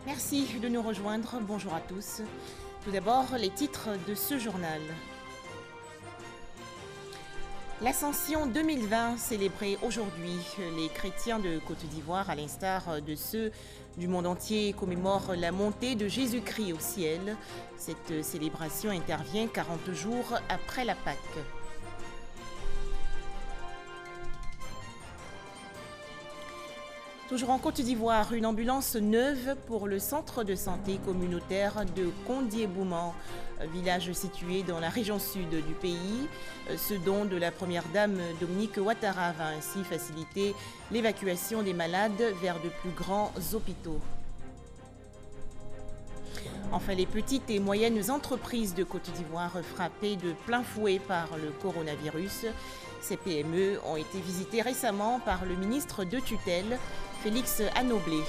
Merci de nous rejoindre. Bonjour à tous. Tout d'abord, les titres de ce journal. L'Ascension 2020 célébrée aujourd'hui. Les chrétiens de Côte d'Ivoire, à l'instar de ceux du monde entier, commémorent la montée de Jésus-Christ au ciel. Cette célébration intervient 40 jours après la Pâque. Toujours en Côte d'Ivoire, une ambulance neuve pour le centre de santé communautaire de Kondiébouman, village situé dans la région sud du pays. Ce don de la première dame Dominique Ouattara va ainsi faciliter l'évacuation des malades vers de plus grands hôpitaux. Enfin, les petites et moyennes entreprises de Côte d'Ivoire frappées de plein fouet par le coronavirus. Ces PME ont été visitées récemment par le ministre de tutelle, Félix Anoblé.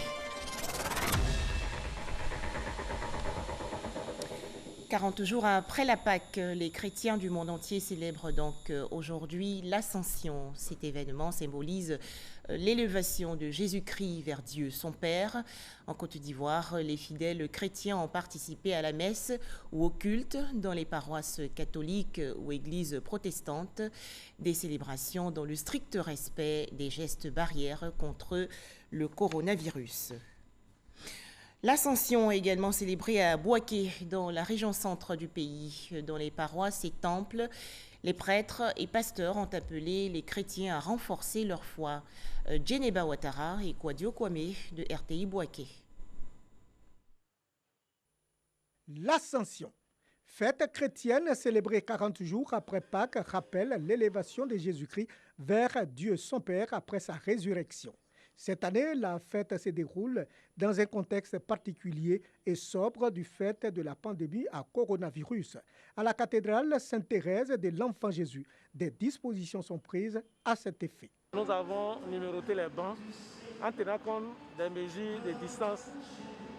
40 jours après la Pâque, les chrétiens du monde entier célèbrent donc aujourd'hui l'Ascension. Cet événement symbolise l'élévation de Jésus-Christ vers Dieu, son Père. En Côte d'Ivoire, les fidèles chrétiens ont participé à la messe ou au culte dans les paroisses catholiques ou églises protestantes. Des célébrations dans le strict respect des gestes barrières contre le coronavirus. L'Ascension est également célébrée à Bouaké, dans la région centre du pays. Dans les paroisses et temples, les prêtres et pasteurs ont appelé les chrétiens à renforcer leur foi. Djeneba Ouattara et Kwadio Kwame de RTI Bouaké. L'Ascension, fête chrétienne célébrée 40 jours après Pâques, rappelle l'élévation de Jésus-Christ vers Dieu son Père après sa résurrection. Cette année, la fête se déroule dans un contexte particulier et sobre du fait de la pandémie à coronavirus. À la cathédrale Sainte-Thérèse de l'Enfant Jésus, des dispositions sont prises à cet effet. Nous avons numéroté les bancs en tenant compte des mesures de distance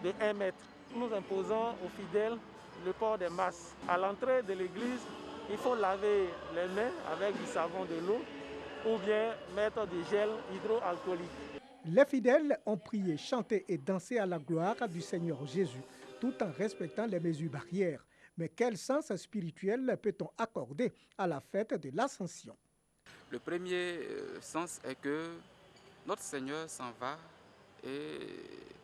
de 1 mètre. Nous imposons aux fidèles le port des masques. À l'entrée de l'église, il faut laver les mains avec du savon, de l'eau ou bien mettre du gel hydroalcoolique. Les fidèles ont prié, chanté et dansé à la gloire du Seigneur Jésus, tout en respectant les mesures barrières. Mais quel sens spirituel peut-on accorder à la fête de l'Ascension? Le premier sens est que notre Seigneur s'en va et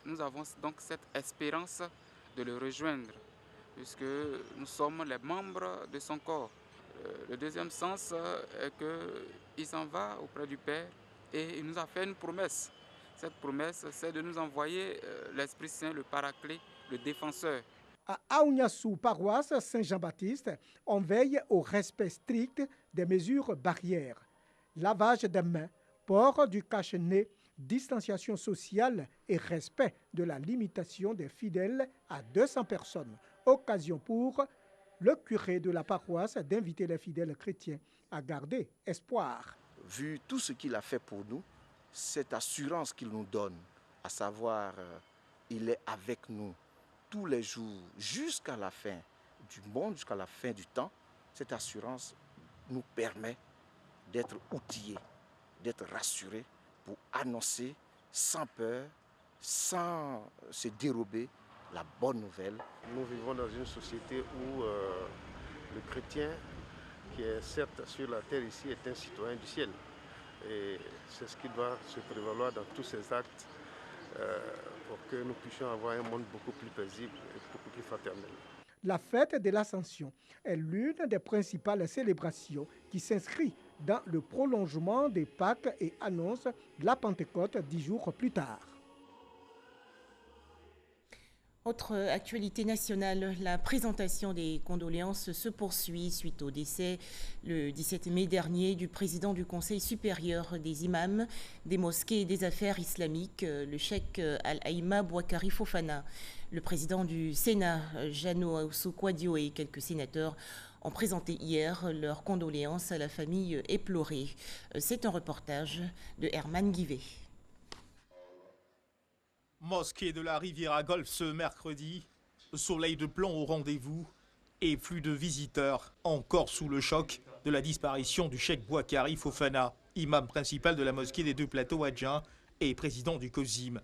nous avons donc cette espérance de le rejoindre, puisque nous sommes les membres de son corps. Le deuxième sens est qu'il s'en va auprès du Père et il nous a fait une promesse. Cette promesse, c'est de nous envoyer l'Esprit Saint, le Paraclet, le Défenseur. À Aouniassou, paroisse Saint-Jean-Baptiste, on veille au respect strict des mesures barrières. Lavage des mains, port du cache-nez, distanciation sociale et respect de la limitation des fidèles à 200 personnes. Occasion pour le curé de la paroisse d'inviter les fidèles chrétiens à garder espoir. Vu tout ce qu'il a fait pour nous, cette assurance qu'il nous donne, à savoir il est avec nous tous les jours jusqu'à la fin du monde, jusqu'à la fin du temps, cette assurance nous permet d'être outillés, d'être rassurés pour annoncer sans peur, sans se dérober la bonne nouvelle. Nous vivons dans une société où le chrétien, qui est certes sur la terre ici, est un citoyen du ciel. Et c'est ce qui doit se prévaloir dans tous ces actes pour que nous puissions avoir un monde beaucoup plus paisible et beaucoup plus fraternel. La fête de l'Ascension est l'une des principales célébrations qui s'inscrit dans le prolongement des Pâques et annonce la Pentecôte 10 jours plus tard. Autre actualité nationale, la présentation des condoléances se poursuit suite au décès le 17 mai dernier du président du Conseil supérieur des imams, des mosquées et des affaires islamiques, le cheikh Al-Aïma Bouakari Fofana. Le président du Sénat, Jano Aoussou Kwadio, et quelques sénateurs ont présenté hier leurs condoléances à la famille éplorée. C'est un reportage de Herman Guivet. Mosquée de la Riviera Golfe ce mercredi, soleil de plomb au rendez-vous et flux de visiteurs encore sous le choc de la disparition du cheikh Bouakari Fofana, imam principal de la mosquée des Deux Plateaux à Djein et président du COSIM.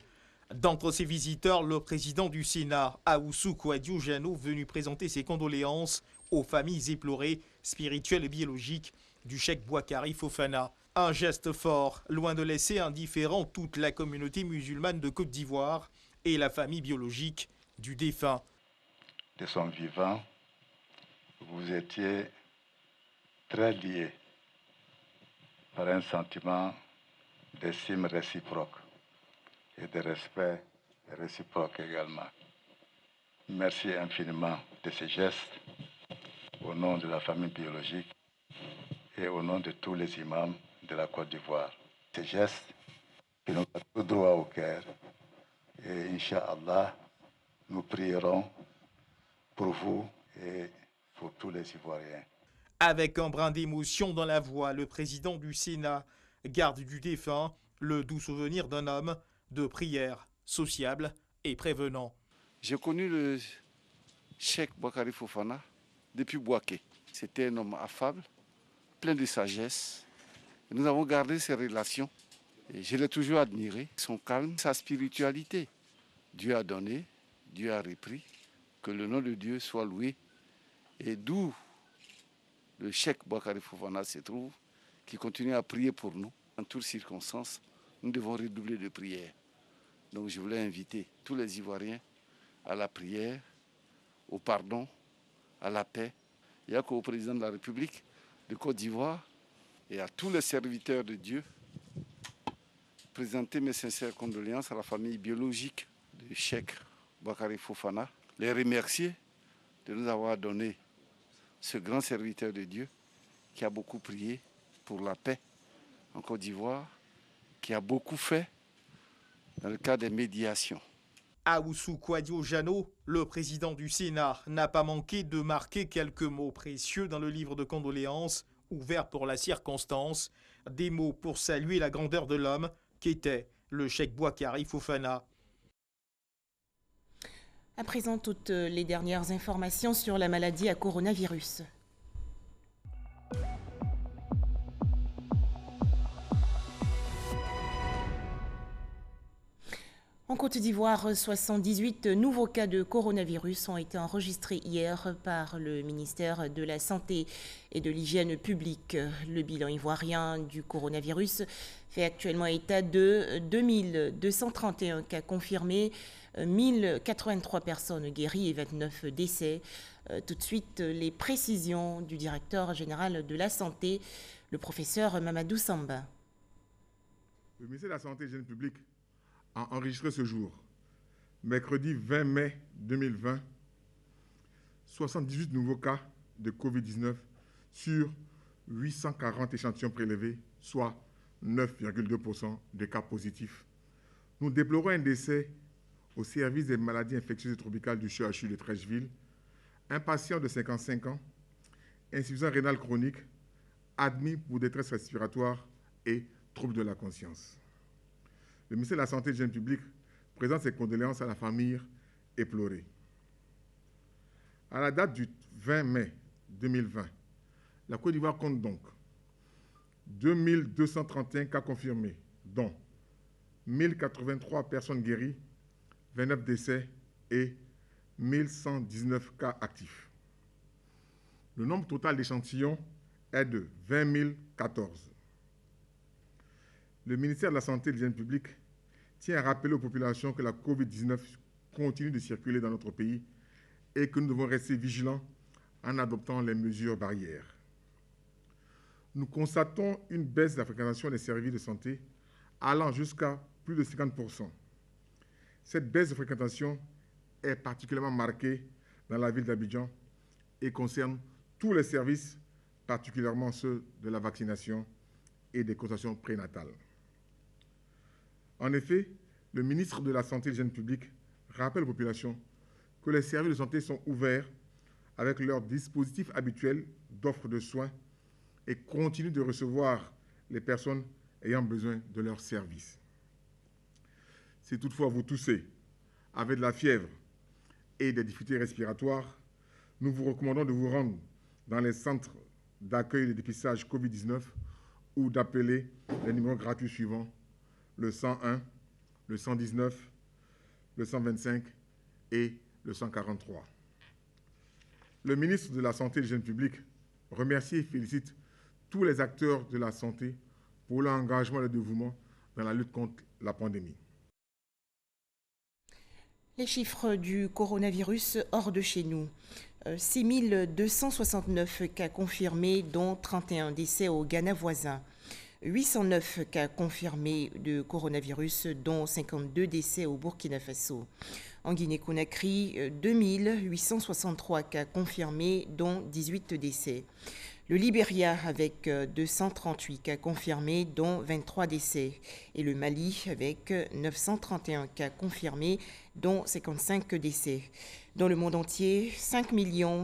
D'entre ces visiteurs, le président du Sénat, Ahoussou Kouadio-Jano, venu présenter ses condoléances aux familles éplorées, spirituelles et biologiques du cheikh Boakari Fofana. Un geste fort, loin de laisser indifférent toute la communauté musulmane de Côte d'Ivoire et la famille biologique du défunt. De son vivant, vous étiez très liés par un sentiment d'estime réciproque et de respect réciproque également. Merci infiniment de ces gestes au nom de la famille biologique et au nom de tous les imams de la Côte d'Ivoire. Ces gestes qui nous mettent tout droit au cœur et Inch'Allah, nous prierons pour vous et pour tous les Ivoiriens. Avec un brin d'émotion dans la voix, le président du Sénat garde du défunt le doux souvenir d'un homme de prière, sociable et prévenant. J'ai connu le cheikh Boakari Fofana depuis Bouaké. C'était un homme affable, plein de sagesse. Et nous avons gardé ces relations et je l'ai toujours admiré. Son calme, sa spiritualité. Dieu a donné, Dieu a repris. Que le nom de Dieu soit loué. Et d'où le cheikh Boakari Fofana se trouve, qui continue à prier pour nous. En toutes circonstances, nous devons redoubler de prière. Donc je voulais inviter tous les Ivoiriens à la prière, au pardon, à la paix. Il n'y a qu'au président de la République de Côte d'Ivoire et à tous les serviteurs de Dieu présenter mes sincères condoléances à la famille biologique du cheikh Boakari Fofana, les remercier de nous avoir donné ce grand serviteur de Dieu qui a beaucoup prié pour la paix en Côte d'Ivoire, qui a beaucoup fait dans le cadre des médiations. Ahoussou Kouadio-Jano, le président du Sénat, n'a pas manqué de marquer quelques mots précieux dans le livre de condoléances ouvert pour la circonstance, des mots pour saluer la grandeur de l'homme qu'était le cheikh Boakari Fofana. À présent, toutes les dernières informations sur la maladie à coronavirus. En Côte d'Ivoire, 78 nouveaux cas de coronavirus ont été enregistrés hier par le ministère de la Santé et de l'Hygiène publique. Le bilan ivoirien du coronavirus fait actuellement état de 2231 cas confirmés, 1083 personnes guéries et 29 décès. Tout de suite, les précisions du directeur général de la Santé, le professeur Mamadou Samba. Le ministère de la Santé et de l'Hygiène publique a enregistré ce jour, mercredi 20 mai 2020, 78 nouveaux cas de Covid-19 sur 840 échantillons prélevés, soit 9,2% des cas positifs. Nous déplorons un décès au service des maladies infectieuses et tropicales du CHU de Treichville, un patient de 55 ans, insuffisance rénale chronique, admis pour détresse respiratoire et trouble de la conscience. Le ministère de la Santé et de l'Hygiène publique présente ses condoléances à la famille éplorée. À la date du 20 mai 2020, la Côte d'Ivoire compte donc 2231 cas confirmés, dont 1083 personnes guéries, 29 décès et 1119 cas actifs. Le nombre total d'échantillons est de 20 014. Le ministère de la Santé et de l'Hygiène publique tient à rappeler aux populations que la COVID-19 continue de circuler dans notre pays et que nous devons rester vigilants en adoptant les mesures barrières. Nous constatons une baisse de la fréquentation des services de santé allant jusqu'à plus de 50%. Cette baisse de fréquentation est particulièrement marquée dans la ville d'Abidjan et concerne tous les services, particulièrement ceux de la vaccination et des consultations prénatales. En effet, le ministre de la Santé et de l'Hygiène publique rappelle aux populations que les services de santé sont ouverts avec leur dispositif habituel d'offre de soins et continuent de recevoir les personnes ayant besoin de leurs services. Si toutefois vous toussez, avez de la fièvre et des difficultés respiratoires, nous vous recommandons de vous rendre dans les centres d'accueil et de dépistage Covid-19 ou d'appeler les numéros gratuits suivants, le 101, le 119, le 125 et le 143. Le ministre de la Santé et de l'Hygiène publique remercie et félicite tous les acteurs de la santé pour leur engagement et leur dévouement dans la lutte contre la pandémie. Les chiffres du coronavirus hors de chez nous. 6 269 cas confirmés, dont 31 décès au Ghana voisin. 809 cas confirmés de coronavirus, dont 52 décès au Burkina Faso. En Guinée-Conakry, 2863 cas confirmés, dont 18 décès. Le Libéria avec 238 cas confirmés, dont 23 décès. Et le Mali avec 931 cas confirmés, dont 55 décès. Dans le monde entier, 5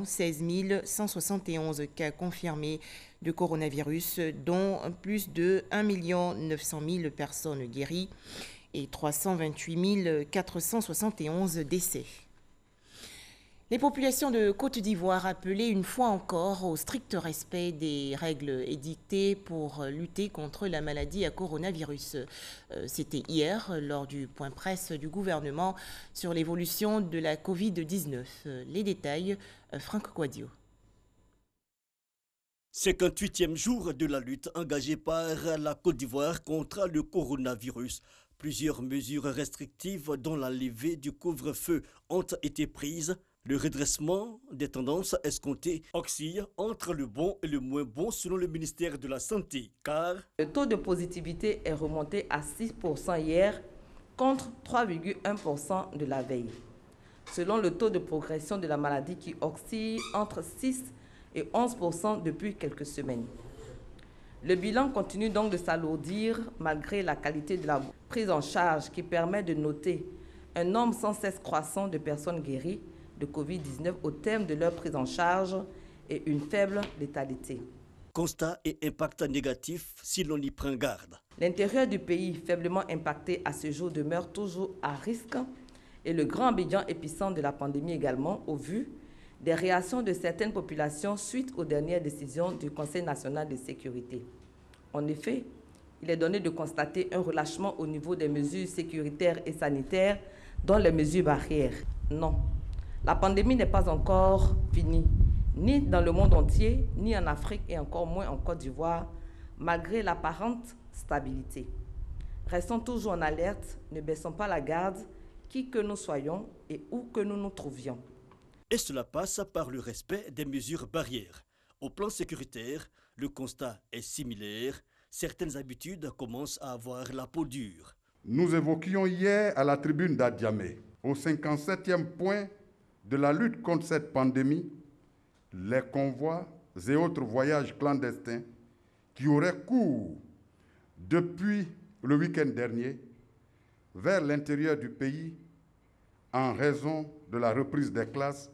016 171 cas confirmés de coronavirus, dont plus de 1 900 000 personnes guéries et 328 471 décès. Les populations de Côte d'Ivoire appelaient une fois encore au strict respect des règles édictées pour lutter contre la maladie à coronavirus. C'était hier, lors du point presse du gouvernement sur l'évolution de la Covid-19. Les détails, Franck Quadio. 58e jour de la lutte engagée par la Côte d'Ivoire contre le coronavirus. Plusieurs mesures restrictives, dont la levée du couvre-feu, ont été prises. Le redressement des tendances escomptées oscille entre le bon et le moins bon selon le ministère de la Santé, car le taux de positivité est remonté à 6% hier contre 3,1% de la veille. Selon le taux de progression de la maladie qui oscille entre 6 et 11% depuis quelques semaines. Le bilan continue donc de s'alourdir malgré la qualité de la prise en charge qui permet de noter un nombre sans cesse croissant de personnes guéries de Covid-19 au terme de leur prise en charge et une faible létalité. Constat et impact négatif si l'on y prend garde. L'intérieur du pays, faiblement impacté à ce jour, demeure toujours à risque et le Grand Abidjan épicentre de la pandémie également, au vu des réactions de certaines populations suite aux dernières décisions du Conseil national de sécurité. En effet, il est donné de constater un relâchement au niveau des mesures sécuritaires et sanitaires, dont les mesures barrières. Non. La pandémie n'est pas encore finie, ni dans le monde entier, ni en Afrique et encore moins en Côte d'Ivoire, malgré l'apparente stabilité. Restons toujours en alerte, ne baissons pas la garde, qui que nous soyons et où que nous nous trouvions. Et cela passe par le respect des mesures barrières. Au plan sécuritaire, le constat est similaire. Certaines habitudes commencent à avoir la peau dure. Nous évoquions hier à la tribune d'Adiamé, au 57e point de la lutte contre cette pandémie, les convois et autres voyages clandestins qui auraient cours depuis le week-end dernier vers l'intérieur du pays en raison de la reprise des classes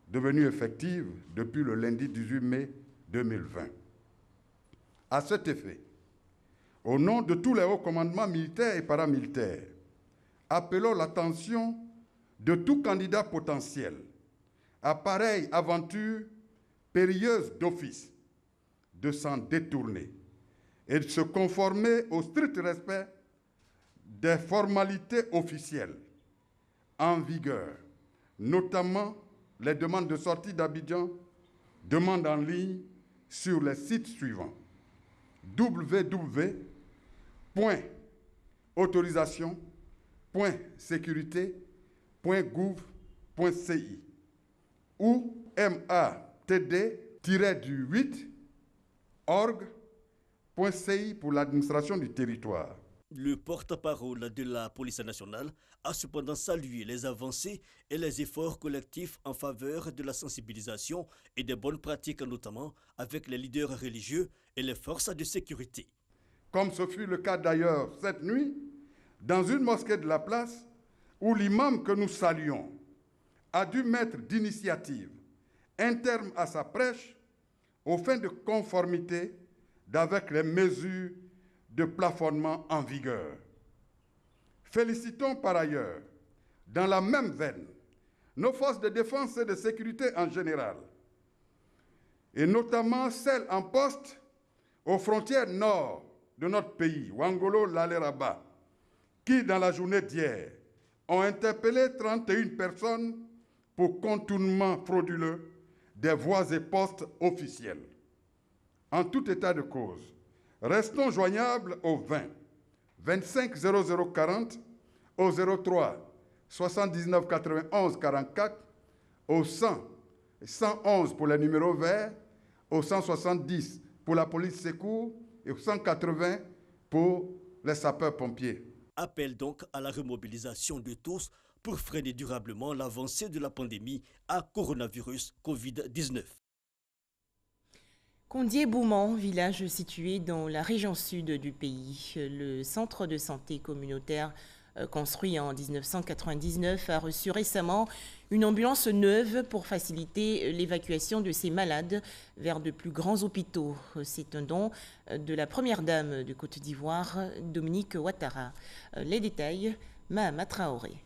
devenue effective depuis le lundi 18 mai 2020. À cet effet, au nom de tous les hauts commandements militaires et paramilitaires, appelons l'attention de tout candidat potentiel à pareille aventure périlleuse d'office de s'en détourner et de se conformer au strict respect des formalités officielles en vigueur, notamment les demandes de sortie d'Abidjan, demandes en ligne sur les sites suivants: www.autorisation.sécurité.gouv.ci ou matd-8org.ci pour l'administration du territoire. Le porte-parole de la police nationale a cependant salué les avancées et les efforts collectifs en faveur de la sensibilisation et des bonnes pratiques, notamment avec les leaders religieux et les forces de sécurité. Comme ce fut le cas d'ailleurs cette nuit, dans une mosquée de la place, où l'imam que nous saluons a dû mettre d'initiative un terme à sa prêche aux fins de conformité avec les mesures de plafonnement en vigueur. Félicitons par ailleurs, dans la même veine, nos forces de défense et de sécurité en général, et notamment celles en poste aux frontières nord de notre pays, Ouangolo-Laleraba, qui, dans la journée d'hier, ont interpellé 31 personnes pour contournement frauduleux des voies et postes officiels. En tout état de cause, restons joignables au 20 25 0040, au 03 79 91 44, au 100 111 pour les numéros verts, au 170 pour la police secours et au 180 pour les sapeurs-pompiers. Appel donc à la remobilisation de tous pour freiner durablement l'avancée de la pandémie à coronavirus Covid-19. Kondié-Bouman, village situé dans la région sud du pays. Le centre de santé communautaire construit en 1999 a reçu récemment une ambulance neuve pour faciliter l'évacuation de ces malades vers de plus grands hôpitaux. C'est un don de la première dame de Côte d'Ivoire, Dominique Ouattara. Les détails, Mahama Traoré.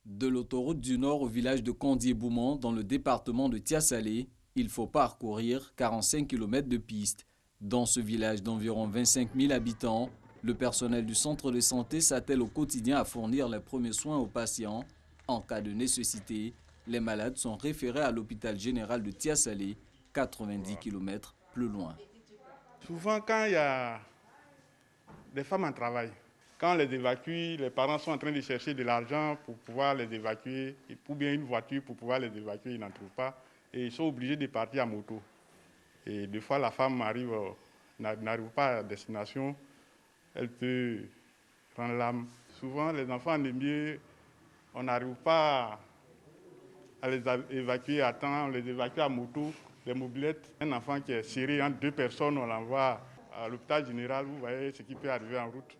De l'autoroute du Nord au village de Kondié-Bouman, dans le département de Tia-Salé, il faut parcourir 45 km de piste. Dans ce village d'environ 25 000 habitants, le personnel du centre de santé s'attelle au quotidien à fournir les premiers soins aux patients. En cas de nécessité, les malades sont référés à l'hôpital général de Tia-Salé, 90 km plus loin. Souvent, quand il y a des femmes en travail, quand on les évacue, les parents sont en train de chercher de l'argent pour pouvoir les évacuer, ou bien une voiture pour pouvoir les évacuer, ils n'en trouvent pas. Et ils sont obligés de partir à moto. Et des fois, la femme n'arrive pas à destination, elle peut prendre l'âme. Souvent, les enfants en émier, on n'arrive pas à les évacuer à temps, on les évacue à moto, les mobilettes. Un enfant qui est serré entre deux personnes, on l'envoie à l'hôpital général, vous voyez ce qui peut arriver en route.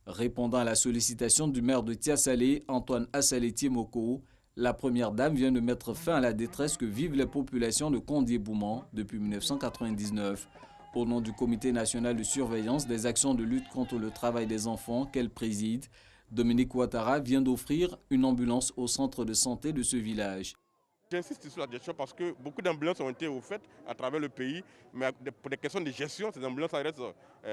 Répondant à la sollicitation du maire de Tia-Salé, Antoine Assalé-Tiemoko, la première dame vient de mettre fin à la détresse que vivent les populations de Kondié-Bouman depuis 1999. Au nom du Comité national de surveillance des actions de lutte contre le travail des enfants qu'elle préside, Dominique Ouattara vient d'offrir une ambulance au centre de santé de ce village. J'insiste sur la gestion parce que beaucoup d'ambulances ont été offertes à travers le pays, mais pour des questions de gestion, ces ambulances restent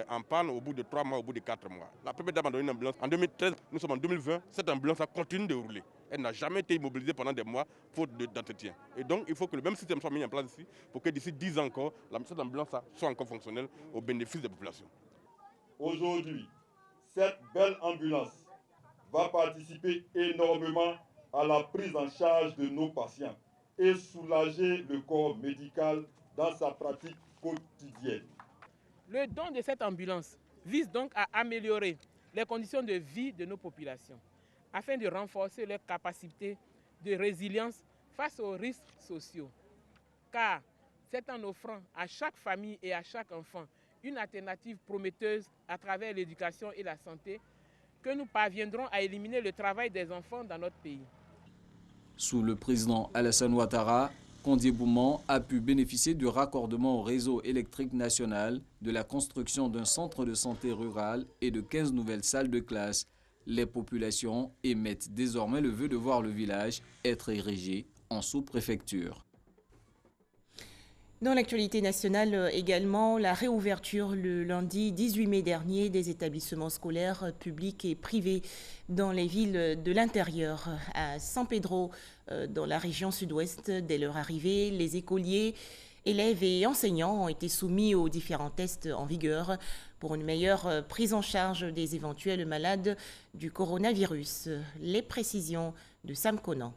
en panne au bout de 3 mois, au bout de 4 mois. La première dame a donné une ambulance en 2013, nous sommes en 2020, cette ambulance continue de rouler. Elle n'a jamais été immobilisée pendant des mois, faute d'entretien. Et donc, il faut que le même système soit mis en place ici pour que d'ici 10 ans encore, cette ambulance soit encore fonctionnelle au bénéfice des populations. Aujourd'hui, cette belle ambulance va participer énormément à la prise en charge de nos patients et soulager le corps médical dans sa pratique quotidienne. Le don de cette ambulance vise donc à améliorer les conditions de vie de nos populations afin de renforcer leur capacité de résilience face aux risques sociaux. Car c'est en offrant à chaque famille et à chaque enfant une alternative prometteuse à travers l'éducation et la santé que nous parviendrons à éliminer le travail des enfants dans notre pays. Sous le président Alassane Ouattara, Kondié-Bouman a pu bénéficier du raccordement au réseau électrique national, de la construction d'un centre de santé rural et de 15 nouvelles salles de classe. Les populations émettent désormais le vœu de voir le village être érigé en sous-préfecture. Dans l'actualité nationale également, la réouverture le lundi 18 mai dernier des établissements scolaires publics et privés dans les villes de l'intérieur. À San Pedro, dans la région sud-ouest, dès leur arrivée, les écoliers, élèves et enseignants ont été soumis aux différents tests en vigueur pour une meilleure prise en charge des éventuels malades du coronavirus. Les précisions de Sam Conan.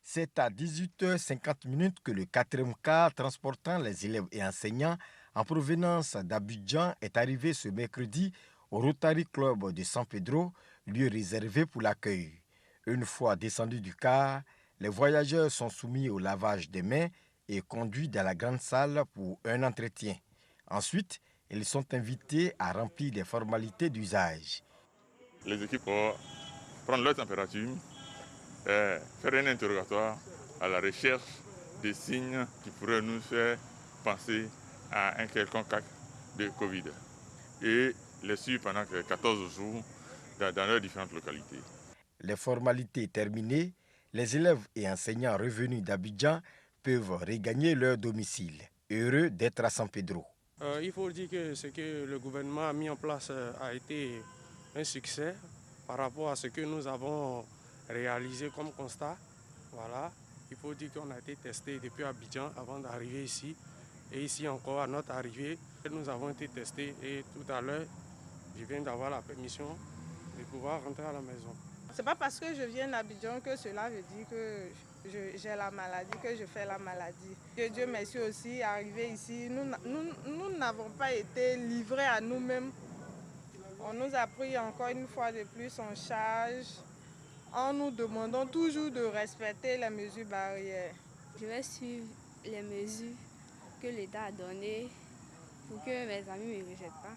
C'est à 18h50 que le 4e car transportant les élèves et enseignants en provenance d'Abidjan est arrivé ce mercredi au Rotary Club de San Pedro, lieu réservé pour l'accueil. Une fois descendus du car, les voyageurs sont soumis au lavage des mains et conduits dans la grande salle pour un entretien. Ensuite, ils sont invités à remplir des formalités d'usage. Les équipes vont prendre leur température, faire un interrogatoire à la recherche des signes qui pourraient nous faire penser à un quelconque cas de Covid et les suivre pendant 14 jours dans leurs différentes localités. Les formalités terminées, les élèves et enseignants revenus d'Abidjan peuvent regagner leur domicile, heureux d'être à San Pedro. Il faut dire que ce que le gouvernement a mis en place a été un succès par rapport à ce que nous avons réalisé comme constat. Voilà, il faut dire qu'on a été testé depuis Abidjan avant d'arriver ici. Et ici encore, à notre arrivée, nous avons été testés et tout à l'heure, je viens d'avoir la permission de pouvoir rentrer à la maison. Ce n'est pas parce que je viens d'Abidjan que cela veut dire que j'ai la maladie, que je fais la maladie. Que Dieu merci aussi, arrivé ici, nous n'avons pas été livrés à nous-mêmes. On nous a pris encore une fois de plus en charge en nous demandant toujours de respecter les mesures barrières. Je vais suivre les mesures que l'État a données pour que mes amis ne me rejettent pas.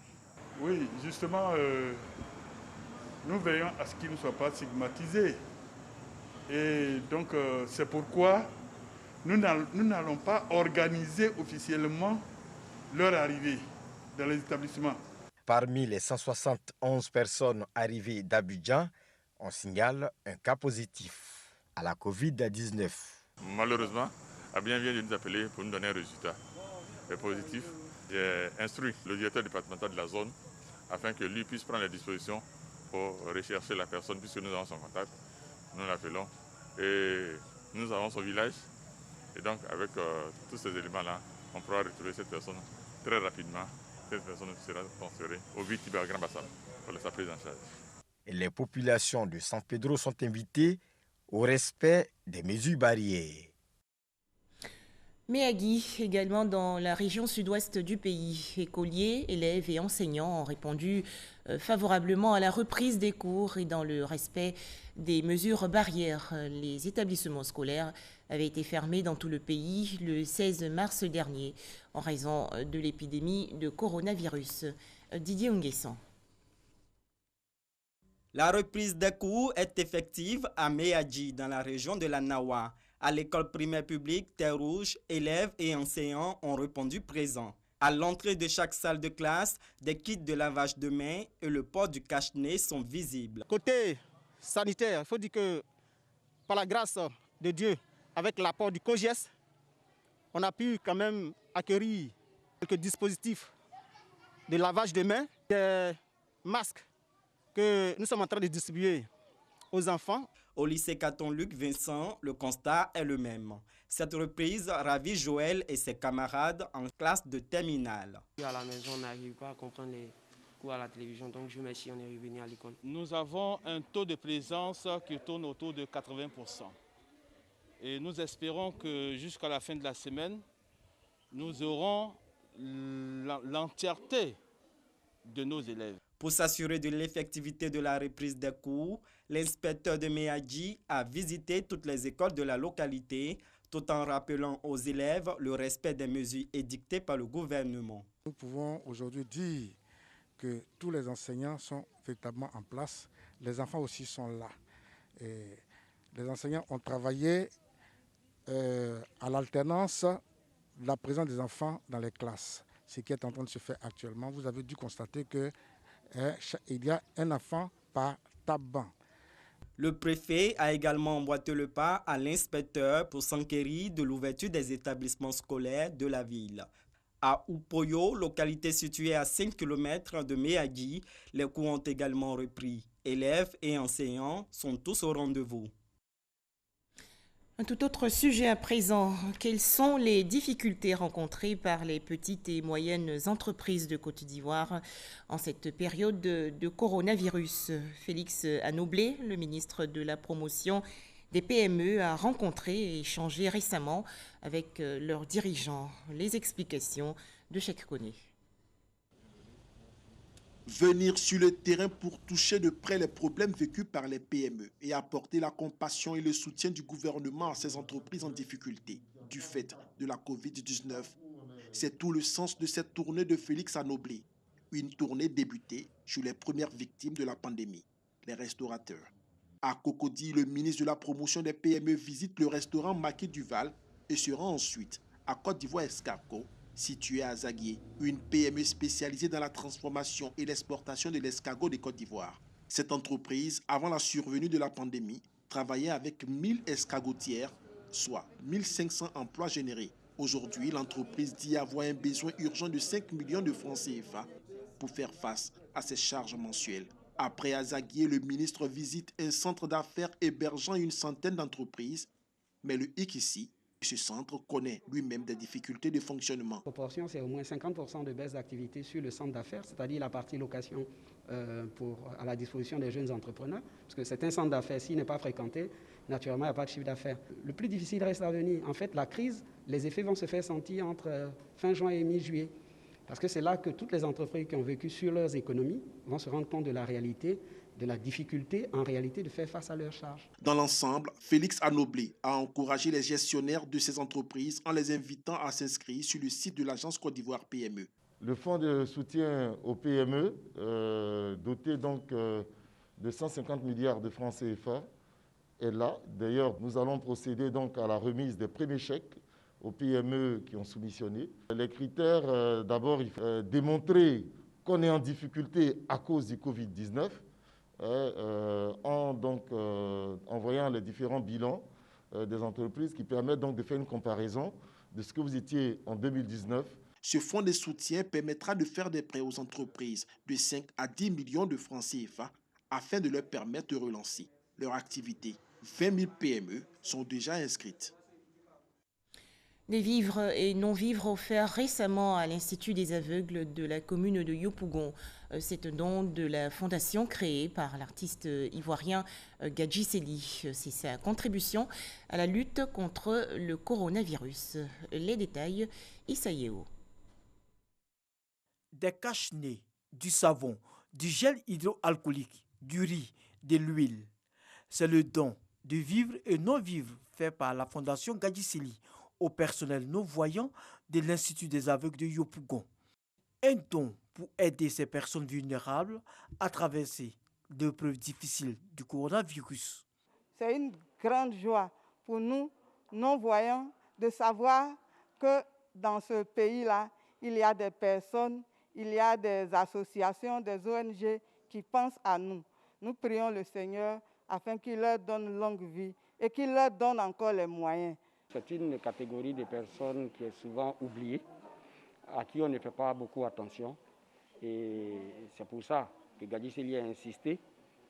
Oui, justement, nous veillons à ce qu'ils ne soient pas stigmatisés. Et donc, c'est pourquoi nous n'allons pas organiser officiellement leur arrivée dans les établissements. Parmi les 171 personnes arrivées d'Abidjan, on signale un cas positif à la Covid-19. Malheureusement, Abidjan vient de nous appeler pour nous donner un résultat positif. J'ai instruit le directeur départemental de la zone afin que lui puisse prendre les dispositions pour rechercher la personne, puisque nous avons son contact. Nous l'appelons et nous avons son village. Et donc, avec tous ces éléments-là, on pourra retrouver cette personne très rapidement. Cette personne sera transférée au Vitiba Grand Bassam pour sa prise en charge. Et les populations de San Pedro sont invitées au respect des mesures barrières. Méagui, également dans la région sud-ouest du pays. Écoliers, élèves et enseignants ont répondu favorablement à la reprise des cours et dans le respect des mesures barrières. Les établissements scolaires avaient été fermés dans tout le pays le 16 mars dernier en raison de l'épidémie de coronavirus. Didier Nguessan. La reprise des cours est effective à Méagui, dans la région de la Nawa. À l'école primaire publique Terre Rouge, élèves et enseignants ont répondu présents. À l'entrée de chaque salle de classe, des kits de lavage de mains et le port du cache-nez sont visibles. Côté sanitaire, il faut dire que par la grâce de Dieu, avec l'apport du COGES, on a pu quand même acquérir quelques dispositifs de lavage de mains, des masques que nous sommes en train de distribuer aux enfants. Au lycée Caton-Luc Vincent, le constat est le même. Cette reprise ravit Joël et ses camarades en classe de terminale. À la maison, on n'arrive pas à comprendre les cours à la télévision, donc je merci, on est revenu à l'école. Nous avons un taux de présence qui tourne autour de 80%. Et nous espérons que jusqu'à la fin de la semaine, nous aurons l'entièreté de nos élèves. Pour s'assurer de l'effectivité de la reprise des cours, l'inspecteur de Méagui a visité toutes les écoles de la localité, tout en rappelant aux élèves le respect des mesures édictées par le gouvernement. Nous pouvons aujourd'hui dire que tous les enseignants sont véritablement en place. Les enfants aussi sont là. Et les enseignants ont travaillé à l'alternance de la présence des enfants dans les classes, ce qui est en train de se faire actuellement. Vous avez dû constater que il y a un enfant par taban. Le préfet a également emboîté le pas à l'inspecteur pour s'enquérir de l'ouverture des établissements scolaires de la ville. À Upoyo, localité située à 5 km de Méagui, les cours ont également repris. Élèves et enseignants sont tous au rendez-vous. Un tout autre sujet à présent. Quelles sont les difficultés rencontrées par les petites et moyennes entreprises de Côte d'Ivoire en cette période de coronavirus? Félix Anoblé, le ministre de la Promotion des PME, a rencontré et échangé récemment avec leurs dirigeants. Les explications de Cheikh Koné. Venir sur le terrain pour toucher de près les problèmes vécus par les PME et apporter la compassion et le soutien du gouvernement à ces entreprises en difficulté du fait de la Covid-19. C'est tout le sens de cette tournée de Félix Anoblé. Une tournée débutée sur les premières victimes de la pandémie, les restaurateurs. À Cocody, le ministre de la Promotion des PME visite le restaurant Maquet Duval et se rend ensuite à Côte d'Ivoire Escargot, située à Zaguié, une PME spécialisée dans la transformation et l'exportation de l'escargot de Côte d'Ivoire. Cette entreprise, avant la survenue de la pandémie, travaillait avec 1000 escargotières, soit 1500 emplois générés. Aujourd'hui, l'entreprise dit avoir un besoin urgent de 5 millions de francs CFA pour faire face à ses charges mensuelles. Après Azaguié, le ministre visite un centre d'affaires hébergeant une centaine d'entreprises. Mais le hic ici, ce centre connaît lui-même des difficultés de fonctionnement. La proportion, c'est au moins 50% de baisse d'activité sur le centre d'affaires, c'est-à-dire la partie location à la disposition des jeunes entrepreneurs. Parce que c'est un centre d'affaires, s'il n'est pas fréquenté, naturellement, il n'y a pas de chiffre d'affaires. Le plus difficile reste à venir. En fait, la crise, les effets vont se faire sentir entre fin juin et mi-juillet. Parce que c'est là que toutes les entreprises qui ont vécu sur leurs économies vont se rendre compte de la réalité, de la difficulté en réalité de faire face à leurs charges. Dans l'ensemble, Félix Anoblé a encouragé les gestionnaires de ces entreprises en les invitant à s'inscrire sur le site de l'agence Côte d'Ivoire PME. Le fonds de soutien aux PME, doté donc de 150 milliards de francs CFA, est là. D'ailleurs, nous allons procéder donc à la remise des premiers chèques aux PME qui ont soumissionné. Les critères, d'abord, il faut démontrer qu'on est en difficulté à cause du Covid-19, en voyant les différents bilans des entreprises qui permettent donc de faire une comparaison de ce que vous étiez en 2019. Ce fonds de soutien permettra de faire des prêts aux entreprises de 5 à 10 millions de francs CFA afin de leur permettre de relancer leur activité. 20 000 PME sont déjà inscrites. Des vivres et non-vivres offerts récemment à l'Institut des aveugles de la commune de Yopougon. C'est un don de la fondation créée par l'artiste ivoirien Gadji Sely. C'est sa contribution à la lutte contre le coronavirus. Les détails, Issa Yeo. Des cache-nez, du savon, du gel hydroalcoolique, du riz, de l'huile. C'est le don de vivres et non-vivres fait par la fondation Gadji Sely au personnel non-voyant de l'Institut des aveugles de Yopougon. Un don pour aider ces personnes vulnérables à traverser l'épreuve difficile du coronavirus. C'est une grande joie pour nous, non-voyants, de savoir que dans ce pays-là, il y a des personnes, il y a des associations, des ONG qui pensent à nous. Nous prions le Seigneur afin qu'il leur donne longue vie et qu'il leur donne encore les moyens. C'est une catégorie de personnes qui est souvent oubliée, à qui on ne fait pas beaucoup attention. Et c'est pour ça que Gadji Sely a insisté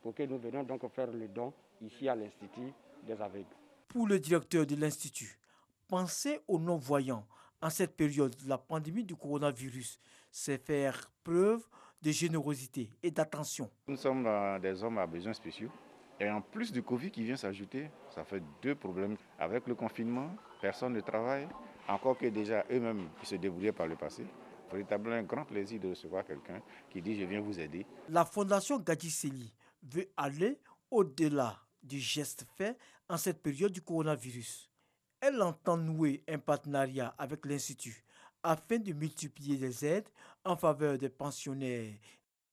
pour que nous venions donc faire le don ici à l'Institut des aveugles. Pour le directeur de l'Institut, penser aux non-voyants en cette période de la pandémie du coronavirus, c'est faire preuve de générosité et d'attention. Nous sommes des hommes à besoins spéciaux. Et en plus du Covid qui vient s'ajouter, ça fait deux problèmes. Avec le confinement, personne ne travaille, encore que déjà eux-mêmes qui se débrouillaient par le passé. Véritablement un grand plaisir de recevoir quelqu'un qui dit « je viens vous aider ». La fondation Gadji Sely veut aller au-delà du geste fait en cette période du coronavirus. Elle entend nouer un partenariat avec l'Institut afin de multiplier les aides en faveur des pensionnaires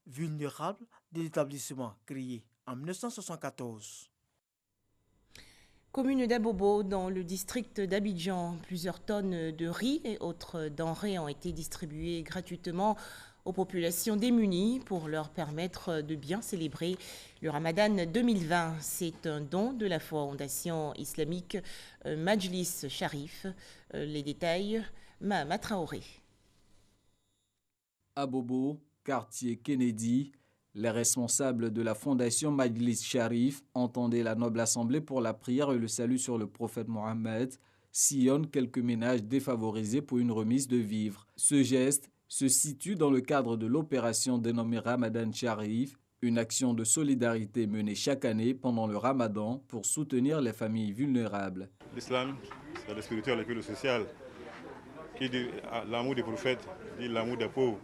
vulnérables de l'établissement créé en 1974. Commune d'Abobo, dans le district d'Abidjan, plusieurs tonnes de riz et autres denrées ont été distribuées gratuitement aux populations démunies pour leur permettre de bien célébrer le Ramadan 2020. C'est un don de la fondation islamique Majlis Sharif. Les détails, Mahama Traoré. Abobo, quartier Kennedy, les responsables de la fondation Majlis Sharif entendaient la noble assemblée pour la prière et le salut sur le prophète Mohammed, sillonnent quelques ménages défavorisés pour une remise de vivres. Ce geste se situe dans le cadre de l'opération dénommée Ramadan Sharif, une action de solidarité menée chaque année pendant le Ramadan pour soutenir les familles vulnérables. L'islam, c'est le spirituel et puis le social. Qui dit l'amour des prophètes, dit l'amour des pauvres.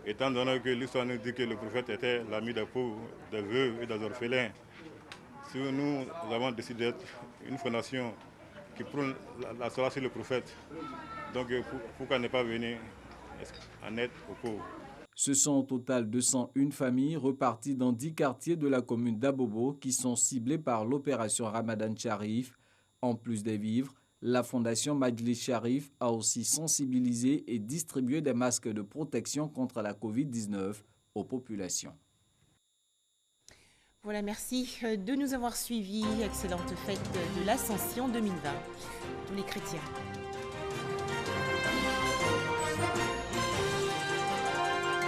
Étant donné que l'histoire nous dit que le prophète était l'ami des pauvres, des veuves et des orphelins, si nous avons décidé d'être une fondation qui prône la source sur le prophète, donc pourquoi ne pas venir en aide aux pauvres? Ce sont au total 201 familles reparties dans 10 quartiers de la commune d'Abobo qui sont ciblées par l'opération Ramadan Sharif. En plus des vivres, la fondation Majlis Sharif a aussi sensibilisé et distribué des masques de protection contre la Covid-19 aux populations. Voilà, merci de nous avoir suivis. Excellente fête de l'Ascension 2020. Tous les chrétiens.